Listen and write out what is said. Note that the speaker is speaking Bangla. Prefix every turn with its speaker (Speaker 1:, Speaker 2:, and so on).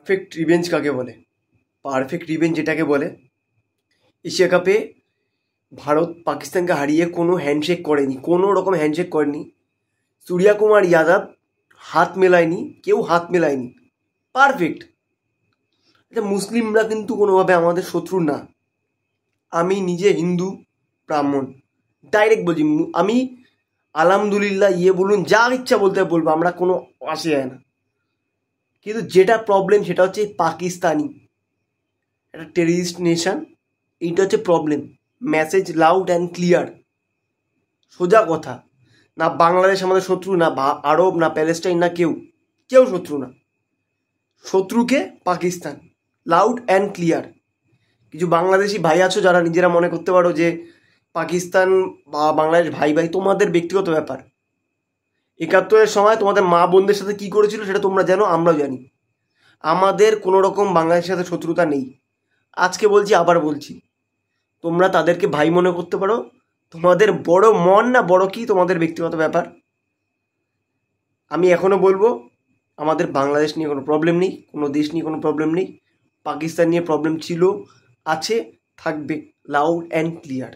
Speaker 1: পারফেক্ট রিভেঞ্জ কাকে বলে? পারফেক্ট রিভেঞ্জ যেটাকে বলে, এশিয়া কাপে ভারত পাকিস্তানকে হারিয়ে কোনো হ্যান্ডশেক করেনি, কোনো রকম হ্যান্ডশেক করেনি। সূর্যকুমার যাদব হাত মেলায়নি, কেউ হাত মেলায়নি। পারফেক্ট। আচ্ছা, মুসলিমরা কিন্তু কোনোভাবে আমাদের শত্রু না। আমি নিজে হিন্দু ব্রাহ্মণ, ডাইরেক্ট বলছি। আমি আলহামদুলিল্লাহ বলুন, যা ইচ্ছা বলতে বলবো, আমরা কোনো আসে যায় না। কিন্তু যেটা প্রবলেম সেটা হচ্ছে পাকিস্তানি একটা টেররিস্ট নেশন, এইটা হচ্ছে problem. Message loud and clear, সোজা কথা। না বাংলাদেশ আমাদের শত্রু, না আরব, না প্যালেস্টাইন, না কেউ শত্রু না। শত্রুকে পাকিস্তান, লাউড অ্যান্ড ক্লিয়ার। কিছু বাংলাদেশি ভাই আছো যারা নিজেরা মনে করতে পারো যে পাকিস্তান বা বাংলাদেশ ভাই ভাই, তোমাদের ব্যক্তিগত ব্যাপার। ৭১-এর সময় তোমাদের মা বোনদের সাথে কী করেছিল সেটা তোমরা জানো, আমরাও জানি। আমাদের কোনো রকম বাংলাদেশের সাথে শত্রুতা নেই। আজকে বলছি, আবার বলছি, তোমরা তাদেরকে ভাই মনে করতে পারো। তোমাদের বড় মন না বড় কি তোমাদের ব্যক্তিগত ব্যাপার। আমি এখনও বলবো, আমাদের বাংলাদেশ নিয়ে কোনো প্রবলেম নেই, কোনো দেশ নিয়ে কোনো প্রবলেম নেই। পাকিস্তান নিয়ে প্রবলেম ছিল, আছে, থাকবে, লাউড অ্যান্ড ক্লিয়ার।